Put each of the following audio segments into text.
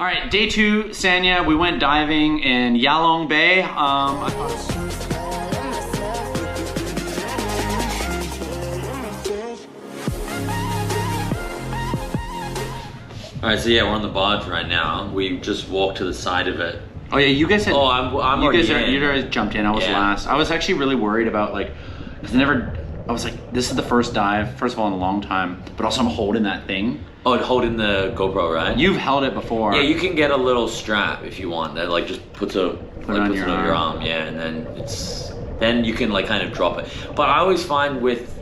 All right, day 2, Sanya. We went diving in Yalong Bay. All right, so yeah, we're on the barge right now. We just walked to the side of it. Oh yeah, you guys had. Oh, I'm already in. You guys jumped in. I was last. I was actually really worried about because I was like, this is the first dive, first of all in a long time, but also I'm holding that thing. Oh, holding the GoPro, right? You've held it before. Yeah, you can get a little strap if you want that, just puts it on your arm. Yeah, and then you can kind of drop it. But I always find with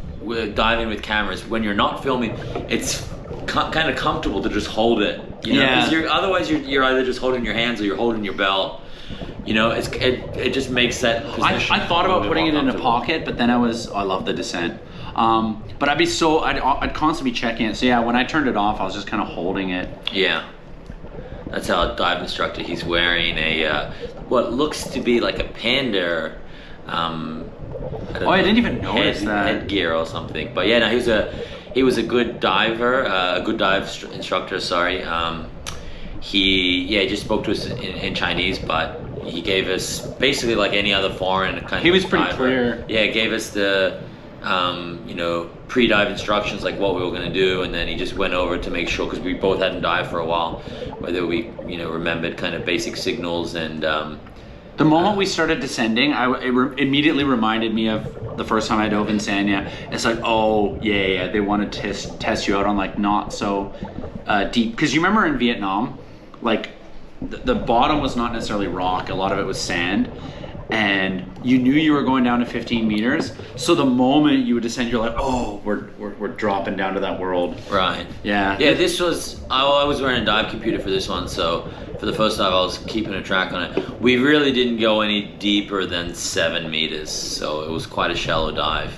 diving with cameras, when you're not filming, it's kind of comfortable to just hold it. Because otherwise you're either just holding your hands or you're holding your belt. It just makes that position. I thought about putting it in a pocket, but then I love the descent. But I'd constantly be checking it. So yeah, when I turned it off, I was just kind of holding it. Yeah. That's how a dive instructor, he's wearing a, what looks to be like a panda, I didn't even notice that. Headgear or something. But yeah, no, he was a good diver, a good dive instructor, sorry. He just spoke to us in Chinese, but he gave us basically like any other foreign kind of. He was pretty diver. clear. Yeah, he gave us the pre-dive instructions, like what we were going to do, and then he just went over to make sure, because we both hadn't dived for a while, whether we remembered kind of basic signals. And the moment we started descending, it immediately reminded me of the first time I dove in Sanya. It's like, oh yeah, they want to test you out on not so deep, because you remember in Vietnam, the bottom was not necessarily rock, a lot of it was sand, and you knew you were going down to 15 meters. So the moment you would descend, you're like, oh, we're dropping down to that world. Right. Yeah. Yeah, this was, I was wearing a dive computer for this one, so for the first dive I was keeping a track on it. We really didn't go any deeper than 7 meters, so it was quite a shallow dive.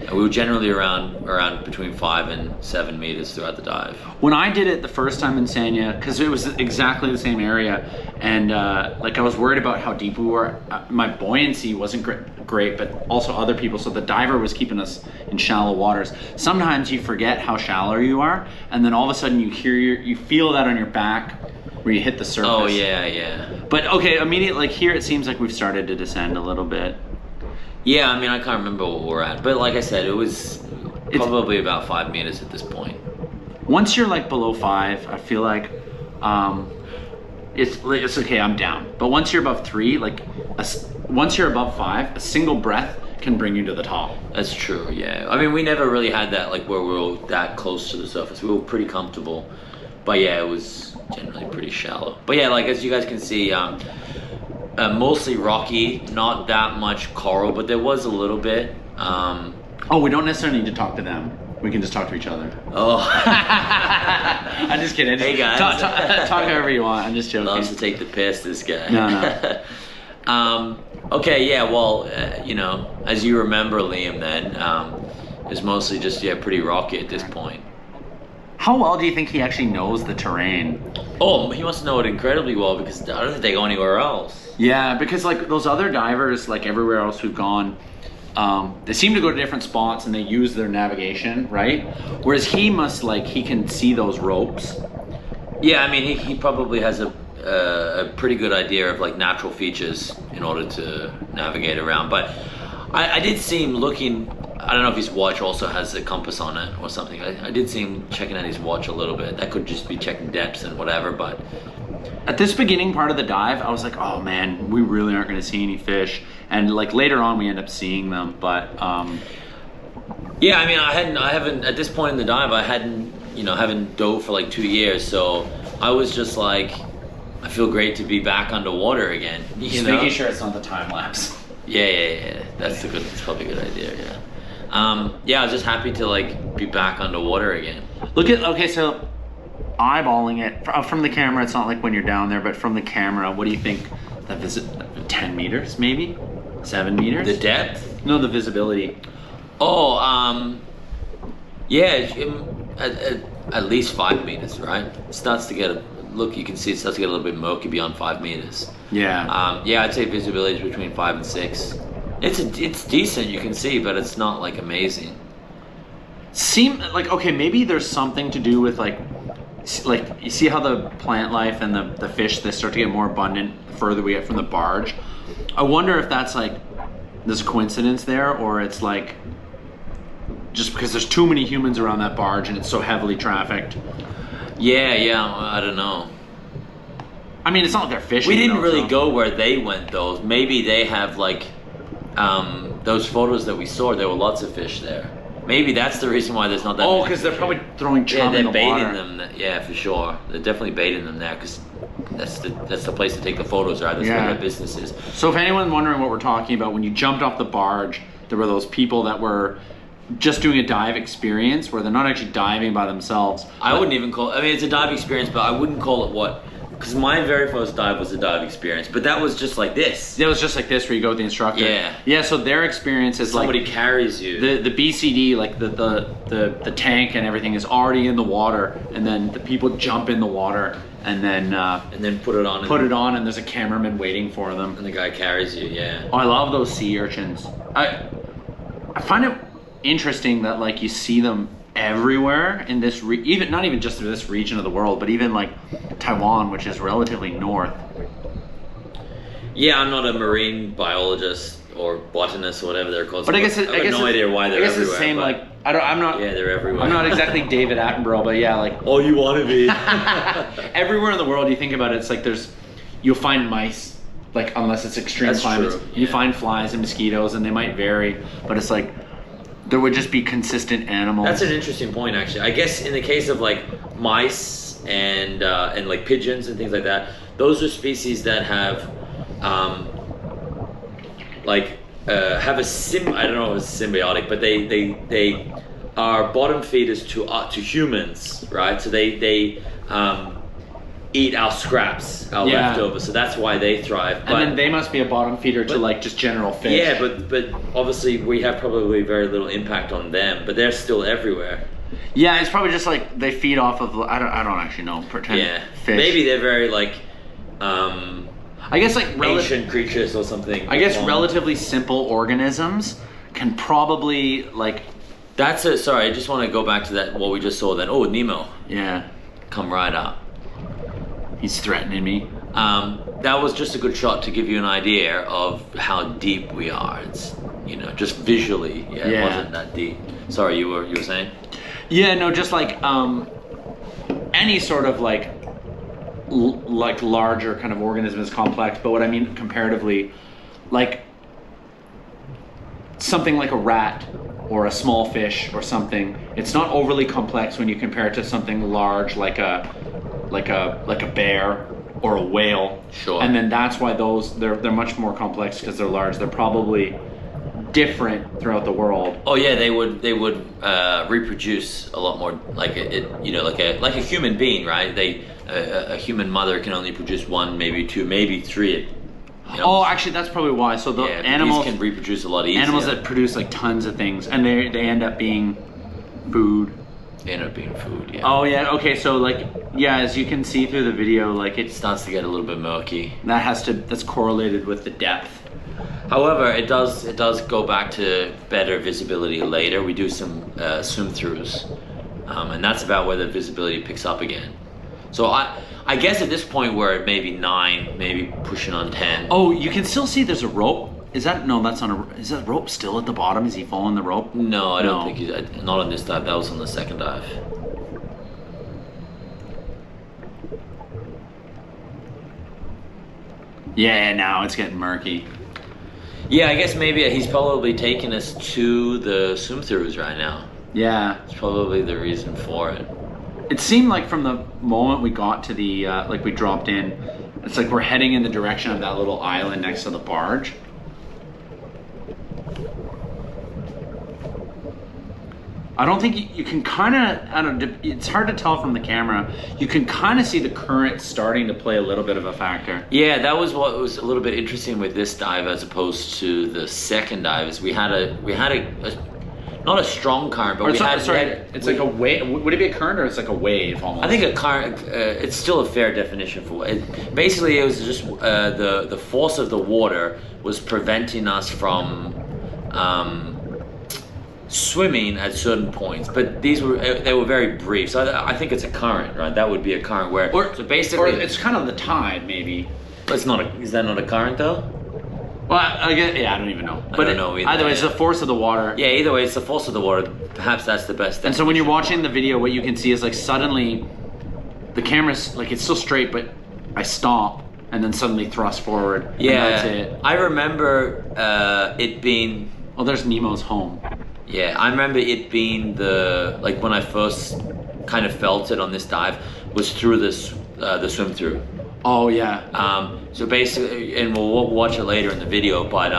And we were generally around between 5 and 7 meters throughout the dive. When I did it the first time in Sanya, because it was exactly the same area, and I was worried about how deep we were. My buoyancy wasn't great, but also other people. So the diver was keeping us in shallow waters. Sometimes you forget how shallow you are, and then all of a sudden you feel that on your back where you hit the surface. Oh yeah. But okay, immediately here it seems like we've started to descend a little bit. Yeah, I mean, I can't remember what we're at, but like I said, it's probably about 5 meters at this point. Once you're below 5, I feel like it's okay, I'm down. But once you're above 3, once you're above 5, a single breath can bring you to the top. That's true, yeah. I mean, we never really had that, where we were that close to the surface. We were pretty comfortable. But yeah, it was generally pretty shallow. But yeah, as you guys can see, mostly rocky, not that much coral, but there was a little bit. We don't necessarily need to talk to them. We can just talk to each other. Oh. I'm just kidding. Hey guys. Talk however you want. I'm just joking. Loves to take the piss, this guy. No. Okay, yeah, well, as you remember, Liam, then, it's mostly just, pretty rocky at this point. How well do you think he actually knows the terrain? Oh, he must know it incredibly well, because I don't think they go anywhere else. Yeah, because those other divers, everywhere else we've gone, they seem to go to different spots and they use their navigation, right? Whereas he must, he can see those ropes. Yeah, I mean, he probably has a pretty good idea of natural features in order to navigate around. But I did see him looking. I don't know if his watch also has a compass on it or something. I did see him checking out his watch a little bit. That could just be checking depths and whatever, but at this beginning part of the dive, I was like, oh man, we really aren't going to see any fish. And later on we end up seeing them, but yeah, I mean, I haven't at this point in the dive, I haven't dove for 2 years, so I was just I feel great to be back underwater again. Just making sure it's not the time lapse. Yeah. That's probably a good idea. Yeah. I was just happy to be back underwater again. So eyeballing it from the camera, it's not like when you're down there, but from the camera, what do you think the 10 meters, maybe 7 meters? The depth? No, the visibility. Oh, at least 5 meters, right? It starts to get you can see it starts to get a little bit murky beyond 5 meters. Yeah. I'd say visibility is between 5 and 6. It's decent, you can see, but it's not amazing. Okay, maybe there's something to do with like you see how the plant life and the fish, they start to get more abundant the further we get from the barge. I wonder if that's like there's a coincidence there, or it's like just because there's too many humans around that barge and it's so heavily trafficked. Yeah, I don't know. I mean, it's not like they're fishing. We didn't though, really so. go where they went though. Maybe they have like those photos that we saw. There were lots of fish there. Maybe that's the reason why there's not that. Oh, many because they're fish probably there. throwing chum in the baiting water. them. Yeah, for sure. They're definitely baiting them there because that's the place to take the photos, right? That's where their business is. So if anyone's wondering what we're talking about, when you jumped off the barge, there were those people that were just doing a dive experience where they're not actually diving by themselves. I wouldn't even call it, I mean, it's a dive experience, but I wouldn't call it what, because my very first dive was a dive experience, but that was just like this. It was just like this where you go with the instructor. Yeah. Yeah, so their experience is Somebody like carries you. the BCD, like the tank and everything is already in the water, and then the people jump in the water and then put it on. put it on, and there's a cameraman waiting for them. And the guy carries you, yeah. Oh, I love those sea urchins. I find it interesting that like you see them everywhere in this even not even just in this region of the world, but even like Taiwan, which is relatively north. Yeah, I'm not a marine biologist or botanist or whatever they're called. But I guess I have no idea why they're everywhere. I guess it's the same. Like I'm not. Yeah, they're everywhere. I'm not exactly David Attenborough, but yeah, like. Oh, you want to be? Everywhere in the world, you think about it, it's like you'll find mice, like unless it's extreme That's climates. true, You yeah. find flies and mosquitoes, and they might vary, but it's like there would just be consistent animals. That's an interesting point, actually. I guess in the case of like mice and like pigeons and things like that, those are species that have have a I don't know if it's symbiotic, but they are bottom feeders to humans, right? So they eat our scraps, our leftovers. So that's why they thrive. And then they must be a bottom feeder to like just general fish. Yeah, but obviously we have probably very little impact on them, but they're still everywhere. Yeah, it's probably just like they feed off of I don't actually know. Pretend fish. Maybe they're very like I guess like ancient creatures or something. I guess relatively simple organisms can probably like. Sorry, I just want to go back to that what we just saw then. Oh, Nemo. Yeah. Come right up. He's threatening me. That was just a good shot to give you an idea of how deep we are. It's just visually, it wasn't that deep. Sorry, you were saying? Yeah, no, just like any sort of like larger kind of organism is complex, but what I mean comparatively, like something like a rat or a small fish or something, it's not overly complex when you compare it to something large like a bear or a whale. Sure. And then that's why they're much more complex because they're large. They're probably different throughout the world. Oh yeah, they would reproduce a lot more like like a human being, right? A human mother can only produce one, maybe two, maybe three. Oh, actually, that's probably why. So the animals can reproduce a lot easier. Animals that produce like tons of things, and they end up being food. They end up being food. Yeah. Oh yeah. Okay. So like as you can see through the video, like it starts to get a little bit murky. That's correlated with the depth. However, it does go back to better visibility later. We do some swim throughs, and that's about where the visibility picks up again. So I guess at this point we're at maybe 9, maybe pushing on 10. Oh, you can still see there's a rope. Is that is that rope still at the bottom? Is he following the rope? No, I don't think he's not on this dive. That was on the second dive. Yeah, now it's getting murky. Yeah, I guess maybe he's probably taking us to the swim throughs right now. Yeah. It's probably the reason for it. It seemed like from the moment we got to the, we dropped in, it's like we're heading in the direction of that little island next to the barge. I don't think you can kind of, it's hard to tell from the camera. You can kind of see the current starting to play a little bit of a factor. Yeah, that was what was a little bit interesting with this dive as opposed to the second dive. Is we had a not a strong current, but it's like a wave. Would it be a current or it's like a wave almost? I think a current. It's still a fair definition for it. Basically, it was just the force of the water was preventing us from swimming at certain points, but they were very brief. So I think it's a current, right? That would be a current where. So basically, or it's kind of the tide, maybe. It's not. Is that not a current though? Well, I guess, yeah, I don't even know. But I don't know either. Either way, it's the force of the water. Yeah, either way, it's the force of the water. Perhaps that's the best. And so when you're watching the video, what you can see is like suddenly, the camera's like it's still straight, but I stop and then suddenly thrust forward. Yeah, and that's it. I remember it being. Oh, there's Nemo's home. Yeah, I remember it being like when I first kind of felt it on this dive was through the swim through. Oh yeah. So basically, and we'll watch it later in the video, but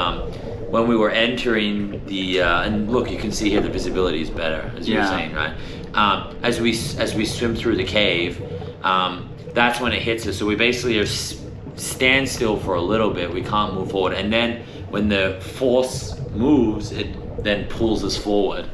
when we were entering the and look, you can see here the visibility is better, as you were saying, right? As we swim through the cave, that's when it hits us. So we basically are stand still for a little bit. We can't move forward, and then when the force moves, it then pulls us forward.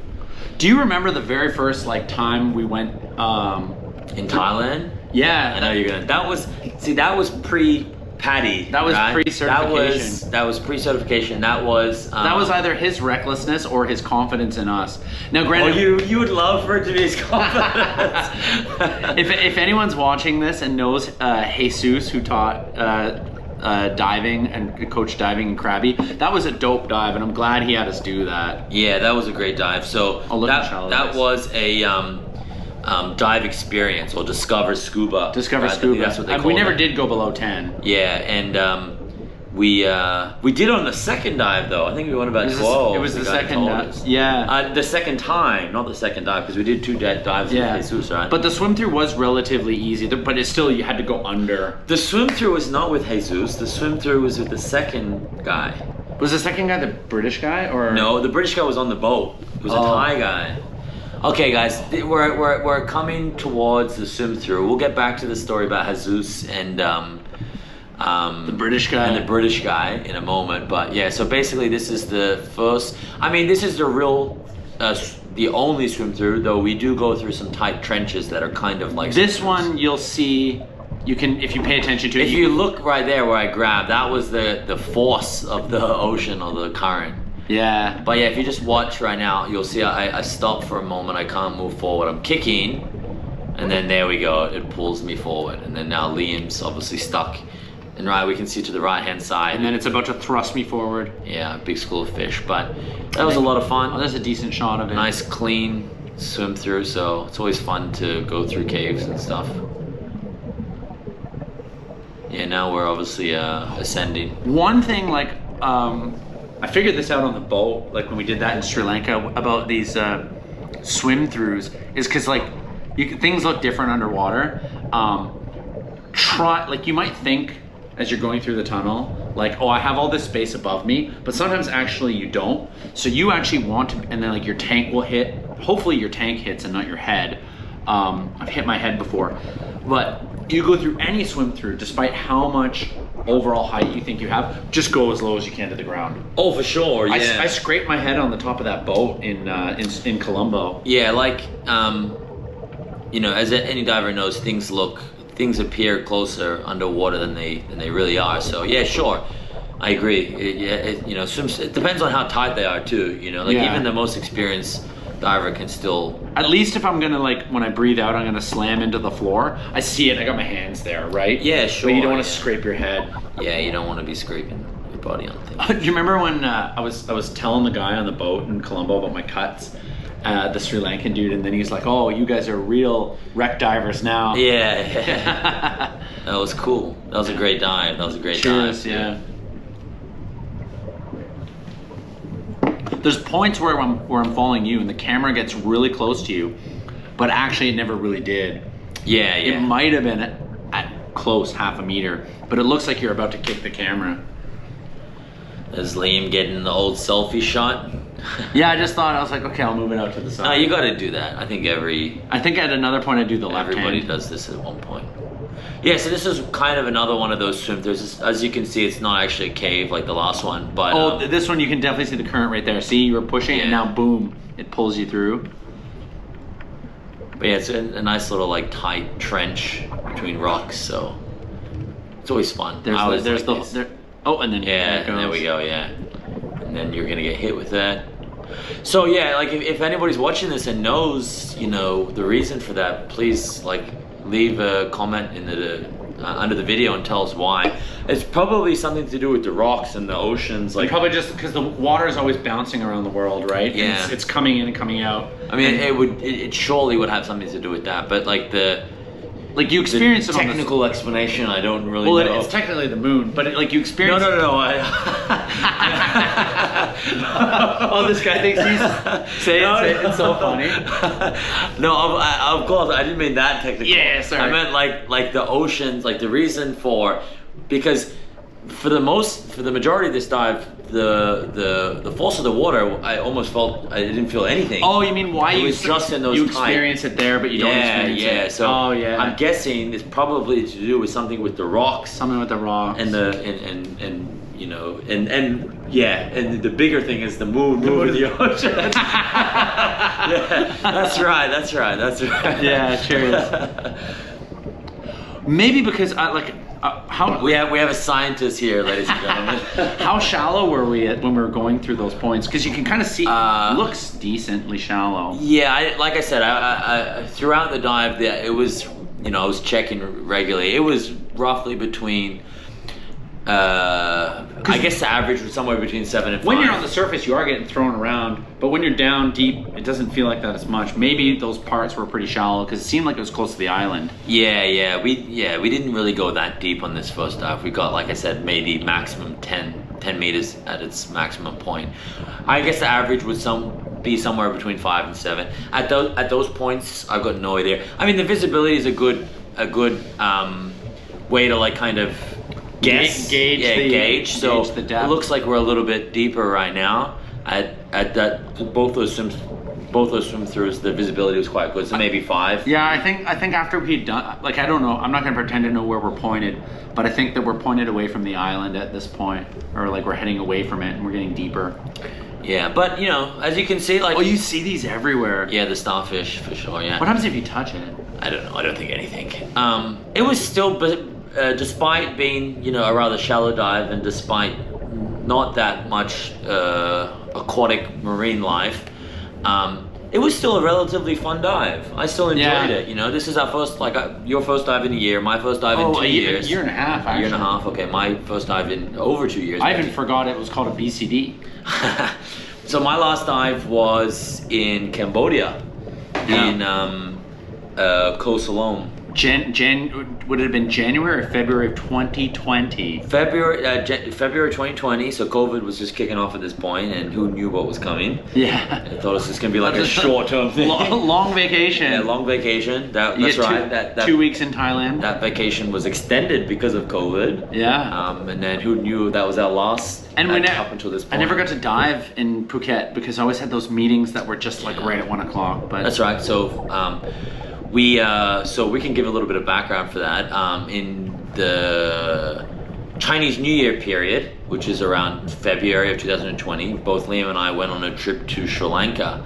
Do you remember the very first like time we went in Thailand? Yeah, I know you're gonna. That was pre-Paddy. That was pre-certification. That was pre-certification. That was either his recklessness or his confidence in us. Now, granted, you would love for it to be his confidence. if anyone's watching this and knows Jesus, who taught diving and coached diving in Krabi, that was a dope dive, and I'm glad he had us do that. Yeah, that was a great dive. So that was a dive experience, or Discover Scuba. Discover Scuba. That's what they call We never it. did go below 10. Yeah, and we did on the second dive though. I think we went about 12. It was the second dive. Yeah. The second time, not the second dive, because we did 2 dives with Jesus, right? But the swim through was relatively easy, but it still, you had to go under. The swim through was not with Jesus. The swim through was with the second guy. Was the second guy the British guy, or? No, the British guy was on the boat. It was a Thai guy. Okay, guys, we're coming towards the swim through. We'll get back to the story about Jesus and the British guy in a moment. But yeah, so basically, this is the first. I mean, this is the real, the only swim through. Though we do go through some tight trenches that are kind of like this one. You'll see. You can, if you pay attention to it. If you look right there where I grabbed, that was the force of the ocean or the current. Yeah. But yeah, if you just watch right now, you'll see I stop for a moment. I can't move forward. I'm kicking, and then there we go. It pulls me forward, and then now Liam's obviously stuck. And right, we can see to the right-hand side. And then it's about to thrust me forward. Yeah, big school of fish. But that was a lot of fun. Oh, there's a decent shot of it. Nice, clean swim through. So it's always fun to go through caves and stuff. Yeah, now we're obviously ascending. One thing, like, I figured this out on the boat, like when we did that in Sri Lanka, about these swim throughs, is because like things look different underwater. Like you might think as you're going through the tunnel, like, oh, I have all this space above me, but sometimes actually you don't. So you actually want to, and then like your tank will hit. Hopefully your tank hits and not your head. I've hit my head before, but you go through any swim through, despite how much overall height you think you have, just go as low as you can to the ground. Oh, for sure, yeah. I scraped my head on the top of that boat in Colombo. Yeah, like, you know, as any diver knows, things appear closer underwater than they really are. So yeah, sure, I agree. You know, it depends on how tight they are too. You know, like even the most experienced diver can still. At least if I'm gonna, like, when I breathe out, I'm gonna slam into the floor. I see it. I got my hands there, right? Yeah, sure. But you don't want to scrape your head. Yeah, you don't want to be scraping your body on things. Do you remember when I was telling the guy on the boat in Colombo about my cuts? The Sri Lankan dude, and then he's like, "Oh, you guys are real wreck divers now." Yeah. That was cool. That was a great dive. That was a great Cheers, dive. Yeah. There's points where I'm following you, and the camera gets really close to you, but actually it never really did. Yeah. It might have been at close, half a meter, but it looks like you're about to kick the camera. Is Liam getting the old selfie shot? Yeah, I just thought, I was like, okay, I'll move it out to the side. No, you got to do that. I think at another point I do the left everybody hand. does this at one point. Yeah, so this is kind of another one of those swim throughs. As you can see, it's not actually a cave like the last one, but this one you can definitely see the current right there. See, you were pushing, and now boom, it pulls you through. But yeah, it's a nice little like tight trench between rocks, so it's always fun. And then and then there we go. Yeah, and then you're gonna get hit with that. So yeah, like if anybody's watching this and knows, you know, the reason for that, please like leave a comment in the under the video and tell us why. It's probably something to do with the rocks and the oceans. Like probably just because the water is always bouncing around the world, right? Yeah, and it's coming in and coming out. I mean, it surely would have something to do with that, but like you experience it on technical explanation, I don't really know. Well, it's technically the moon, but you experience. No. Oh, this guy thinks he's say it. It's so funny. No, of course I didn't mean that technical. Yeah, sorry. I meant like the oceans, like the reason for, because for the majority of this dive, the force of the water, I almost felt I didn't feel anything. Oh, you mean why it was just in those you experience it there, but you don't experience it. Yeah. So I'm guessing it's probably to do with something with the rocks. Something with the rocks. And you know, and the bigger thing is the moon moving the ocean. Yeah, that's right. Yeah, cheers. Maybe because how we have a scientist here, ladies and gentlemen. How shallow were we when we were going through those points? Because you can kind of see, looks decently shallow. Yeah, like I said, I throughout the dive, it was, you know, I was checking regularly. It was roughly between. I guess the average was somewhere between 7 and 5. When you're on the surface, you are getting thrown around, but when you're down deep, it doesn't feel like that as much. Maybe those parts were pretty shallow because it seemed like it was close to the island. Yeah, we didn't really go that deep on this first dive. We got, like I said, maybe maximum 10 meters at its maximum point. I guess the average would be somewhere between 5 and 7. At those points, I've got no idea. I mean, the visibility is a good way to like kind of gauge. So the depth. It looks like we're a little bit deeper right now. At both those swim throughs, the visibility was quite good. So maybe 5. Yeah, I think after we'd done, like, I don't know, I'm not gonna pretend to know where we're pointed, but I think that we're pointed away from the island at this point, or like we're heading away from it and we're getting deeper. Yeah, but you know, as you can see, like, you see these everywhere. Yeah, the starfish for sure. Yeah. What happens if you touch it? I don't know. I don't think anything. It was still, despite being, you know, a rather shallow dive and despite not that much aquatic marine life, it was still a relatively fun dive. I still enjoyed it. You know, this is our first, like, your first dive in a year, my first dive in 2 years. A year and a half, actually. A year and a half, okay. My first dive in over 2 years. I even forgot it was called a BCD. So my last dive was in Cambodia, in Koh Salom. Would it have been January or February of 2020? February 2020. So COVID was just kicking off at this point, and who knew what was coming? Yeah, I thought it was just gonna be like a short-term thing. Long vacation. Yeah, long vacation. That's right. That 2 weeks in Thailand. That vacation was extended because of COVID. Yeah. And then who knew that was our last? And up until this point, I never got to dive in Phuket because I always had those meetings that were just like right at 1 o'clock. But that's right. So. We can give a little bit of background for that. In the Chinese New Year period, which is around February of 2020, both Liam and I went on a trip to Sri Lanka.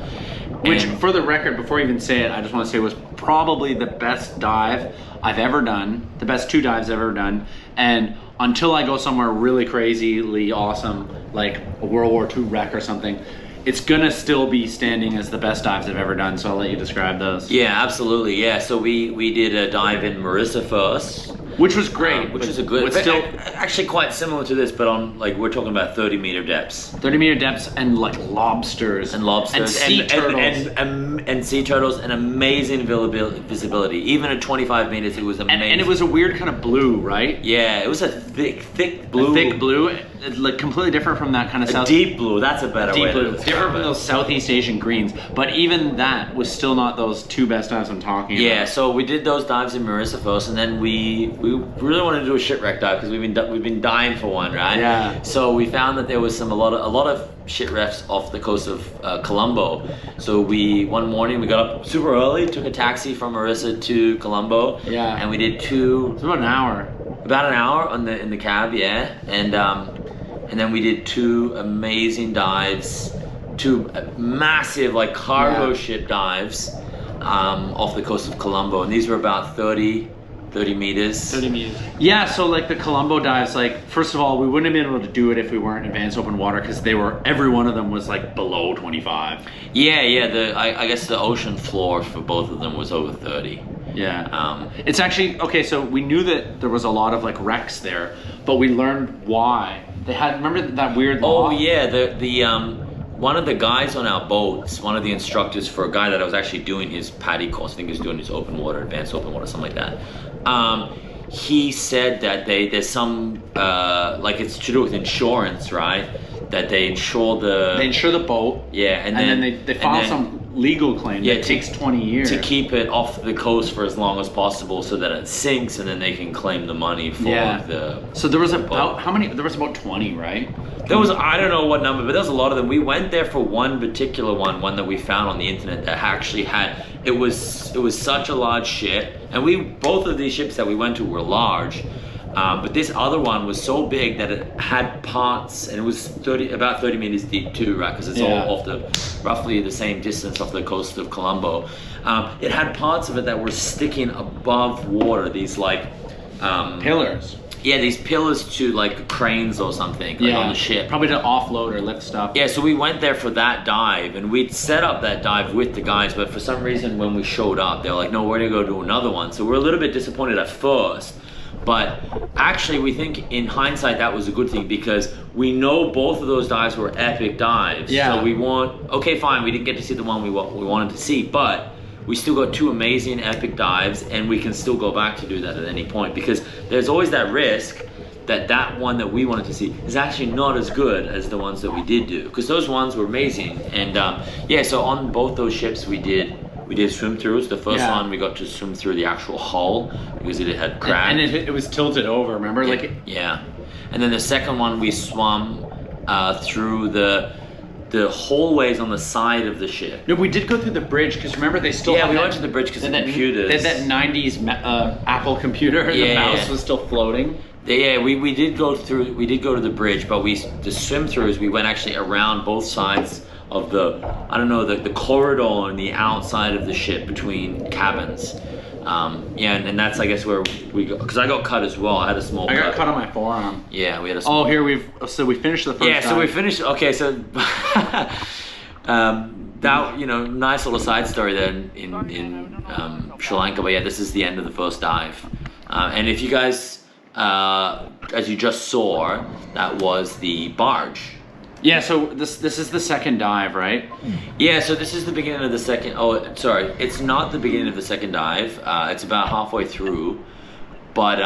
Which, for the record, before I even say it, I just want to say was probably the best dive I've ever done, the best 2 dives I've ever done, and until I go somewhere really crazily awesome, like a World War II wreck or something, it's gonna still be standing as the best dives I've ever done, so I'll let you describe those. Yeah, absolutely. Yeah, so we did a dive in Marissa first, which was great. Which is a good, still actually quite similar to this, but on, like, we're talking about 30-meter depths. 30-meter depths and like lobsters and sea turtles and sea turtles and amazing visibility. Even at 25 meters, it was amazing. And it was a weird kind of blue, right? Yeah, it was a thick blue. A thick blue, like completely different from that kind of deep blue. That's a better way. Deep blue, different from those Southeast Asian greens. But even that was still not those 2 best dives I'm talking about. Yeah, so we did those dives in Marissa first, and then we really wanted to do a shipwreck dive because we've been dying for one, right? Yeah. So we found that there was a lot of shipwrecks off the coast of Colombo. So one morning we got up super early, took a taxi from Marissa to Colombo. Yeah. And we did 2. It's about an hour. About an hour in the cab, yeah. And then we did 2 amazing dives, 2 massive like cargo ship dives off the coast of Colombo, and these were about 30 30 meters. 30 meters. Yeah, so like the Colombo dives, like first of all, we wouldn't have been able to do it if we weren't advanced open water because every one of them was like below 25. Yeah. I guess the ocean floor for both of them was over 30. Yeah. It's actually okay. So we knew that there was a lot of like wrecks there, but we learned why they had. Remember that weird law? Oh yeah, the one of the guys on our boats, one of the instructors for a guy that I was actually doing his PADI course, I think he was doing his open water, advanced open water, something like that. He said that there's some like it's to do with insurance, right? That they insure the boat. Yeah, and then they file some legal claim. Yeah, it takes 20 years to keep it off the coast for as long as possible, so that it sinks, and then they can claim the money for the. So there was about how many? There was about 20, right? There was, I don't know what number, but there was a lot of them. We went there for one particular one that we found on the internet that actually had, it was such a large ship, and both of these ships that we went to were large, but this other one was so big that it had parts, and it was about 30 meters deep too, right? Because it's all off roughly the same distance off the coast of Colombo. It had parts of it that were sticking above water, these like pillars. Yeah, these pillars to like cranes or something like on the ship. Probably to offload or lift stuff. Yeah, so we went there for that dive, and we'd set up that dive with the guys, but for some reason when we showed up, they were like, no, we're gonna go do another one. So we're a little bit disappointed at first, but actually we think in hindsight that was a good thing because we know both of those dives were epic dives. Yeah. So we okay, fine, we didn't get to see the one we wanted to see, but we still got two amazing epic dives, and we can still go back to do that at any point because there's always that risk that one that we wanted to see is actually not as good as the ones that we did do, because those ones were amazing. And yeah, so on both those ships we did swim throughs. The first one we got to swim through the actual hull because it had cracked. And it was tilted over, remember? Yeah. And then the second one we swum through the hallways on the side of the ship. No, we did go through the bridge because remember they still. Yeah, we went to the bridge because the computers. They had that 90s Apple computer. The mouse was still floating. Yeah, we did go through. We did go to the bridge, but the swim throughs we went actually around both sides of the corridor on the outside of the ship between cabins. Yeah, and that's I guess where we go, because I got cut as well. I had a small cut. I got cut on my forearm. Yeah, we had a small. Oh, here we finished the first. Yeah, so we finished. Okay, so that nice little side story there in Sri Lanka. But yeah, this is the end of the first dive, and if you guys, as you just saw, that was the barge. Yeah, so this is the second dive, right? Yeah, so this is the beginning of the second. Oh, sorry, it's not the beginning of the second dive. It's about halfway through, but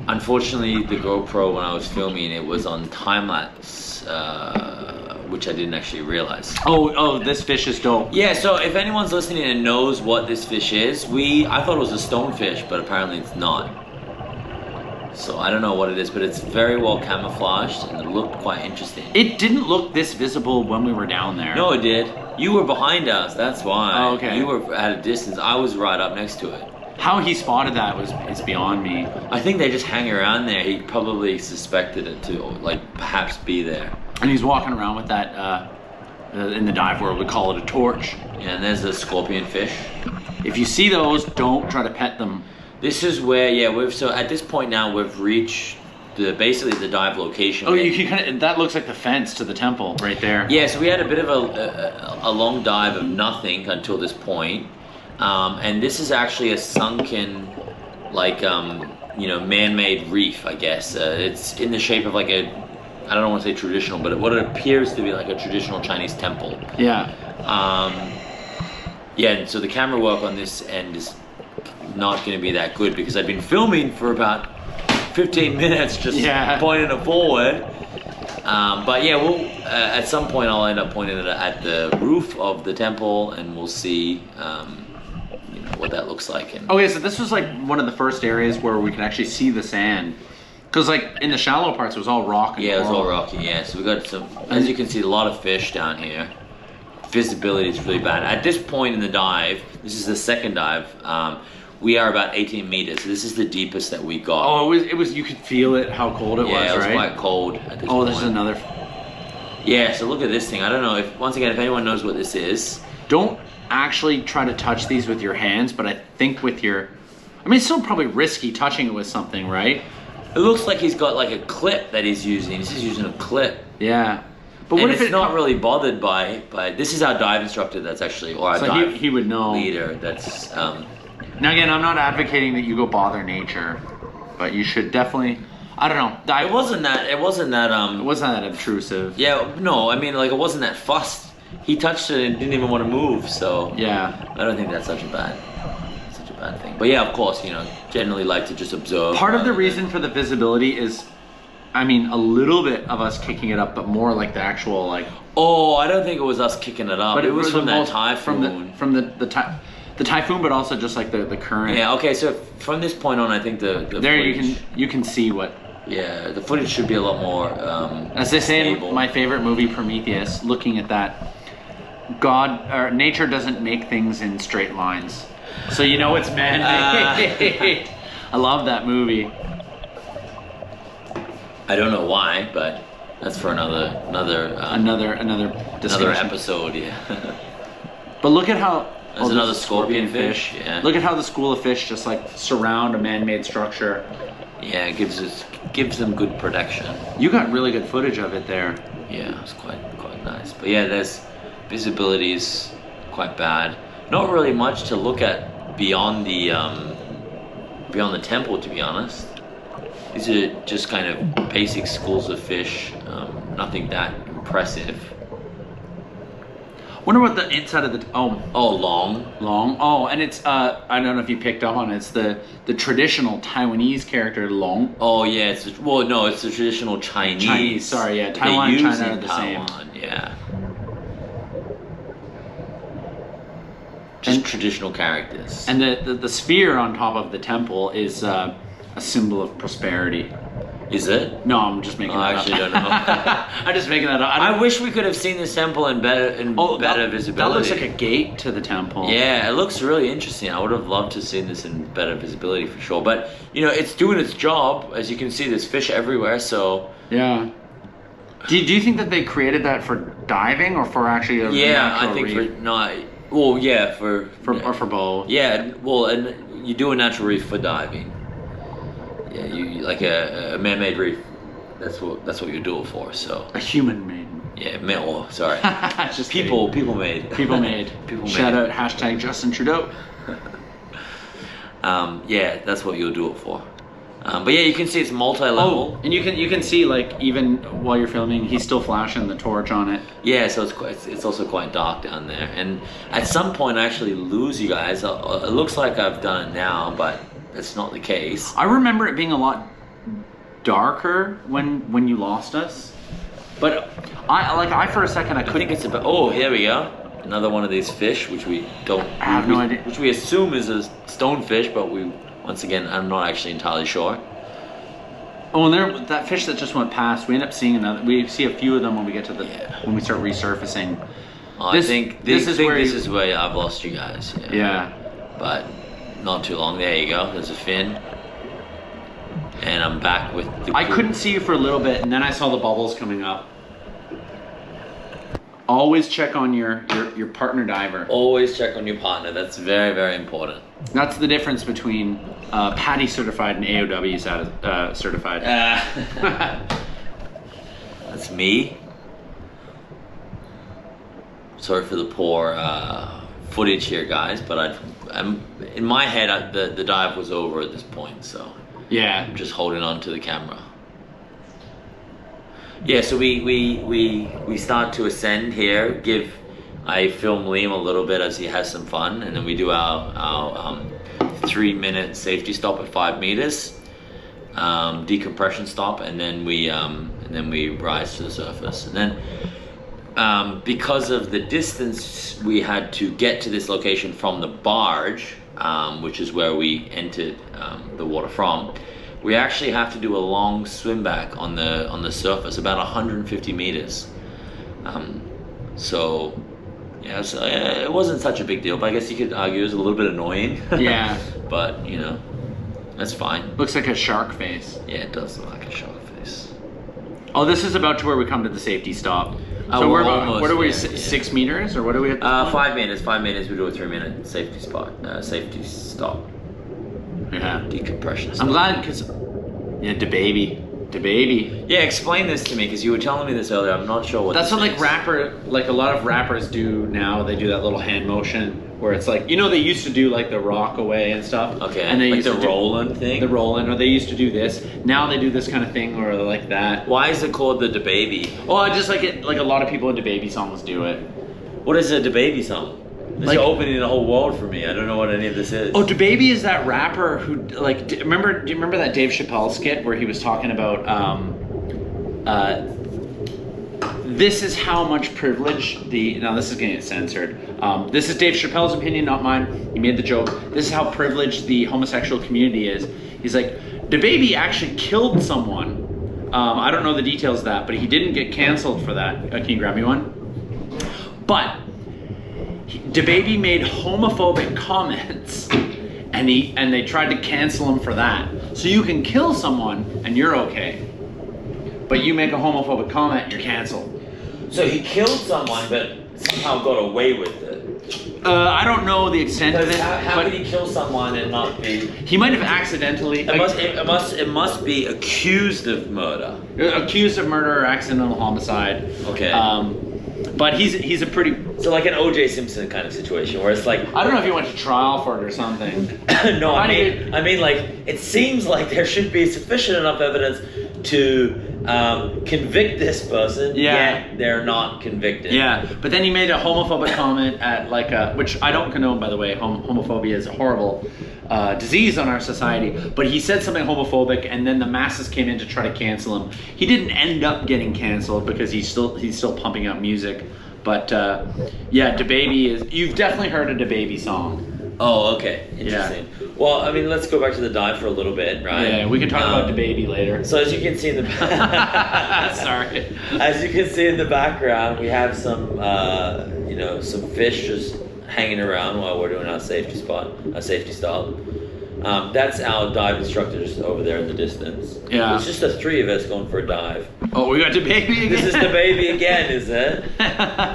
unfortunately, the GoPro when I was filming it was on time lapse, which I didn't actually realize. Oh, this fish is dope. Yeah, so if anyone's listening and knows what this fish is, I thought it was a stonefish, but apparently it's not. So I don't know what it is, but it's very well camouflaged and it looked quite interesting. It didn't look this visible when we were down there. No, it did. You were behind us, that's why. Oh, okay. You were at a distance. I was right up next to it. How he spotted that is beyond me. I think they just hang around there. He probably suspected it to, like, perhaps be there. And he's walking around with that, in the dive world, we call it a torch. Yeah, and there's a scorpion fish. If you see those, don't try to pet them. This is where, so at this point now, we've reached basically the dive location. Oh, you can that looks like the fence to the temple right there. Yeah, so we had a bit of a long dive of nothing until this point. And this is actually a sunken, like, man-made reef, I guess. It's in the shape of like I don't want to say traditional, but what it appears to be like a traditional Chinese temple. Yeah. Yeah, and so the camera work on this end is not going to be that good because I've been filming for about 15 minutes just pointing it forward. But yeah, we'll at some point I'll end up pointing it at the roof of the temple, and we'll see what that looks like. Okay, so this was like one of the first areas where we could actually see the sand, because like in the shallow parts it was all rock and it was all rocky. Yeah, so we got some, as you can see, a lot of fish down here. Visibility is really bad at this point in the dive. This is the second dive. We are about 18 meters. So this is the deepest that we got. Oh, it was. You could feel it, how cold it was, right? Yeah, it was quite cold at this point. Oh, there's another. Yeah, so look at this thing. I don't know if anyone knows what this is. Don't actually try to touch these with your hands, but I think with your I mean, it's still probably risky touching it with something, right? It looks like he's got like a clip that he's using. He's just using a clip. Yeah. But And what if it's it not really bothered by this is our dive instructor that's actually, or our so dive he would know. leader that's Now again, I'm not advocating that you go bother nature, but you should definitely. I don't know. it wasn't that It wasn't that obtrusive. yeah, no, I mean, like, it wasn't that fussed. He touched it and didn't even want to move, so Yeah. I don't think that's such a bad thing. But yeah, of course, generally like to just observe. Part of the rather reason for the visibility is, I mean, a little bit of us kicking it up, but more like the actual like. Oh, I don't think it was us kicking it up. But it was from that most- typhoon. From the typhoon, but also just like the current. Yeah. Okay. So from this point on, I think the There footage, you can see what. Yeah, the footage should be a lot more. As they say stable. in my favorite movie, Prometheus, looking at that, God or nature doesn't make things in straight lines, so you know it's man-made. I love that movie. I don't know why, but that's for another discussion. episode. Yeah. But look at how. There's another scorpion fish. Yeah. Look at how the school of fish just like surround a man-made structure. Yeah, it gives them good protection. You got really good footage of it there. Yeah, it's quite nice. But yeah, there's visibility is quite bad. Not really much to look at beyond the temple, to be honest. These are just kind of basic schools of fish. Nothing that impressive. Wonder what the inside of the long. Oh, and it's I don't know if you picked up on it. It's the traditional Taiwanese character Long. Oh yeah, it's the traditional Chinese. Sorry, yeah, They Taiwan and use China in are the Taiwan, same. Yeah. Just And- traditional characters. And the sphere on top of the temple is a symbol of prosperity. Is it? No, I'm just making that I up. actually don't know. I'm just making that up. I wish we could have seen this temple in better visibility. That looks like a gate to the temple. Yeah, it looks really interesting. I would have loved to have seen this in better visibility for sure. But it's doing its job. As you can see, there's fish everywhere. So Yeah. Do you think that they created that for diving or for actually a natural I think reef? for not. Well, yeah, or for both. Yeah, well, and you do a natural reef for diving. Yeah, you like a man-made reef. That's what you do it for. So A human made. yeah, sorry, Just people made. People made. People Shout made. out hashtag Justin Trudeau. Yeah, that's what you'll do it for. But yeah, you can see it's multi-level. Oh, and you can see like even while you're filming, he's still flashing the torch on it. Yeah, so it's also quite dark down there. And at some point, I actually lose you guys. It looks like I've done it now, but that's not the case. I remember it being a lot darker when you lost us, but I for a second I I couldn't. think it's about. Oh, here we go. Another one of these fish, which we don't. I have no idea. Which we assume is a stonefish, but once again, I'm not actually entirely sure. Oh, and that fish that just went past, we end up seeing another. We see a few of them when we get to when we start resurfacing. I think this is where I've lost you guys. Yeah. But not too long. There you go. There's a fin. And I'm back with the I couldn't see you for a little bit, and then I saw the bubbles coming up. Always check on your partner diver. Always check on your partner. That's very, very important. That's the difference between PADI certified and AOW certified. That's me. Sorry for the poor footage here, guys, but I'm in my head. The dive was over at this point, so Yeah. I'm just holding on to the camera. Yeah, so we start to ascend here. I film Liam a little bit as he has some fun, and then we do our 3-minute safety stop at 5 meters, decompression stop, and then we rise to the surface. And then because of the distance we had to get to this location from the barge, which is where we entered the water from, we actually have to do a long swim back on the surface, about 150 meters. So it wasn't such a big deal, but I guess you could argue it was a little bit annoying. Yeah. But that's fine. Looks like a shark face. Yeah, it does look like a shark face. Oh, this is about to where we come to the safety stop. Oh, So we're we're almost, what are we? yeah, 6 meters or what are we at? This point? 5 minutes. 5 minutes. We do a 3-minute safety stop. Yeah. Decompression stuff. I'm glad because, yeah, DaBaby. Yeah, explain this to me because you were telling me this earlier. I'm not sure what. That's this what is. like a lot of rappers do now. They do that little hand motion where it's like, they used to do like the rock away and stuff. Okay. And they like used the to Roland thing. The Roland, or they used to do this. Now they do this kind of thing or like that. Why is it called the DaBaby? Well, just like it, like a lot of people in DaBaby songs do it. What is a DaBaby song? This Like- is opening the whole world for me. I don't know what any of this is. Oh, DaBaby is that rapper who like. Do you remember that Dave Chappelle skit where he was talking about this is how much privilege now this is going to get censored. This is Dave Chappelle's opinion, not mine. He made the joke. This is how privileged the homosexual community is. He's like, DaBaby actually killed someone. I don't know the details of that, but he didn't get canceled for that. Can you grab me one? But DaBaby made homophobic comments, and they tried to cancel him for that. So you can kill someone and you're okay, but you make a homophobic comment, you're canceled. So he killed someone, but somehow got away with it. I don't know the extent of it. How but could he kill someone and not be? He might have accidentally. It must be accused of murder. Accused of murder or accidental homicide. Okay. But he's a pretty. So like an O.J. Simpson kind of situation where it's like I don't know if he went to trial for it or something. No, I mean like it seems like there should be sufficient enough evidence to convict this person. Yeah. Yet they're not convicted. Yeah, but then he made a homophobic comment at which I don't condone, by the way. Homophobia is a horrible disease on our society. But he said something homophobic, and then the masses came in to try to cancel him. He didn't end up getting canceled because he's still pumping out music. But yeah, DaBaby is. You've definitely heard a DaBaby song. Oh, okay. Interesting. Yeah. Well, I mean, let's go back to the dive for a little bit, right? Yeah, we can talk about DaBaby later. So as you can see in the sorry, as you can see in the background, we have some some fish just hanging around while we're doing our safety stop. That's our dive instructor just over there in the distance. Yeah. It's just the three of us going for a dive. Oh, we got DaBaby again? This is DaBaby again, is it?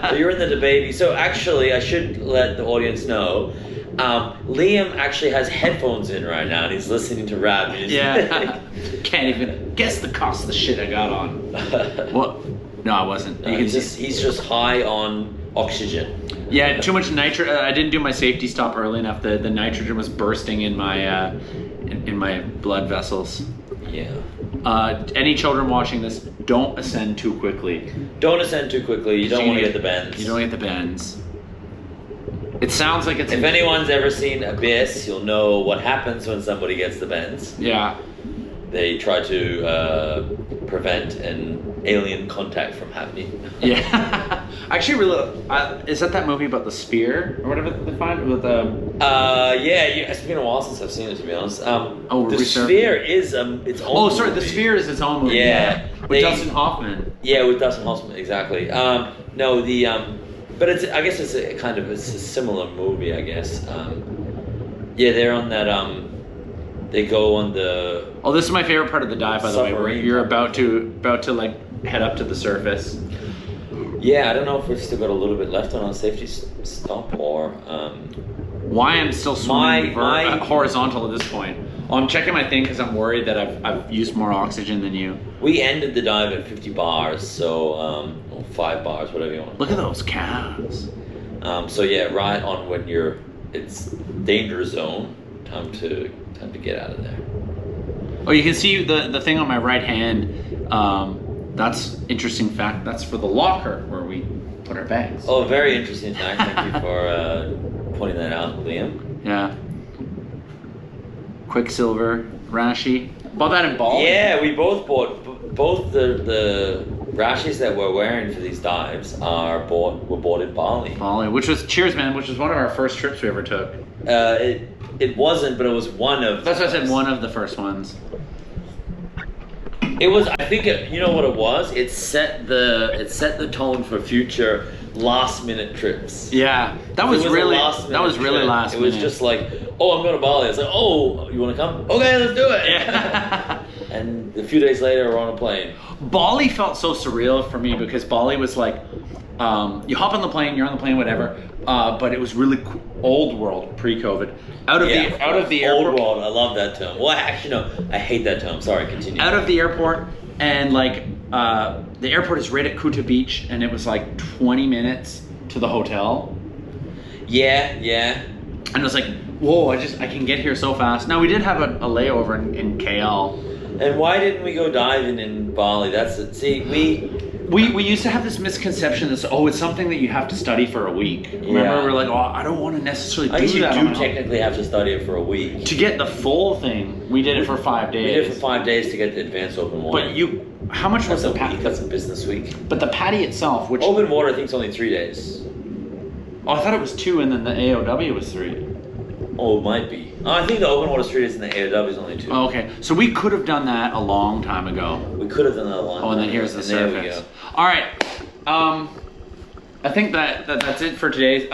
So you're in the DaBaby. So actually, I should let the audience know, Liam actually has headphones in right now and he's listening to rap music. Yeah. Can't even guess the cost of the shit I got on. What? No, I wasn't. He's just high on oxygen. Yeah, too much nitrogen. I didn't do my safety stop early enough. The nitrogen was bursting in my in my blood vessels. Yeah. Any children watching this, don't ascend too quickly. Don't ascend too quickly. You don't want to get the bends. You don't get the bends. It sounds like it's... If anyone's ever seen Abyss, you'll know what happens when somebody gets the bends. Yeah. They try to prevent an alien contact from happening. Yeah. Actually, really, is that movie about the spear or whatever they find with it's been a while since I've seen it, to be honest. The Sphere is its own. Oh, sorry, movie. The Sphere is its own movie. Yeah, with Dustin Hoffman. Yeah, with Dustin Hoffman, exactly. No, but I guess it's a similar movie, I guess. Yeah, they're on that. They go on the. Oh, this is my favorite part of the dive, by the way. Where you're about to like head up to the surface. Yeah, I don't know if we've still got a little bit left on our safety stop or. Why I'm still swimming horizontal at this point. Oh, I'm checking my thing because I'm worried that I've used more oxygen than you. We ended the dive at 50 bars, so 5 bars, whatever you want. Look at those calves. So yeah, right on when it's danger zone. Time to get out of there. Oh, you can see the thing on my right hand. That's interesting fact. That's for the locker where we put our bags. Oh, very interesting fact. Thank you for pointing that out, Liam. Yeah. Quicksilver, Rashi. Bought that in Bali. Yeah, we both bought the Rashis that we're wearing for these dives were bought in Bali. Bali, which was one of our first trips we ever took. It wasn't, but it was one of. That's what I said. One of the first ones. It was. I think you know what it was. It set the tone for future last minute trips. Yeah, that was really last minute. It was just like, oh, I'm going to Bali. It's like, oh, you want to come? Okay, let's do it. Yeah. And a few days later, we're on a plane. Bali felt so surreal for me because Bali was like, You hop on the plane, you're on the plane, whatever. But it was really old world pre-COVID. Out of the airport. Old world, I love that term. Well, actually, no, I hate that term. Sorry, continue. Out of the airport, and like the airport is right at Kuta Beach, and it was like 20 minutes to the hotel. Yeah. And it was like, whoa, I can get here so fast. Now we did have a layover in KL. And why didn't we go diving in Bali? That's it. See, we used to have this misconception that it's something that you have to study for a week. Remember, we're like, I don't want to necessarily do that. You do technically have to study it for a week. To get the full thing, we did it for 5 days. We did it for 5 days to get the advanced open water. But how much was the patty? That's a business week. But the patty itself, which open water, I think it's only 3 days. Oh, I thought it was 2, and then the AOW was 3. Oh, it might be. Oh, I think the open water is 3 days and the AOW is only 2. Oh, okay. So we could have done that a long time ago. We could have done that a long time ago. Oh, and then here's the surface. There we go. All right. I think that's it for today.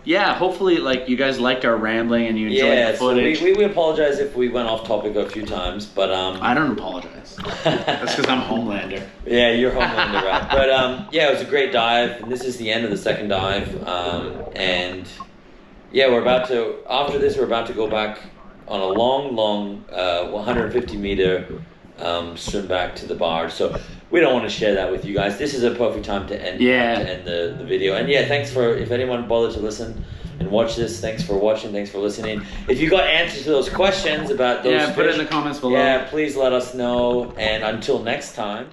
Yeah, hopefully, like, you guys liked our rambling and you enjoyed the footage. So we apologize if we went off topic a few times, but I don't apologize. That's because I'm Homelander. Yeah, you're Homelander, right? But yeah, it was a great dive, and this is the end of the second dive, and yeah, after this we're about to go back on a long 150 meter swim back to the barge. So we don't want to share that with you guys. This is a perfect time to end the video. And yeah, thanks if anyone bothered to listen and watch this, thanks for watching, thanks for listening. If you got answers to those questions about those fish, put it in the comments below. Yeah, please let us know. And until next time.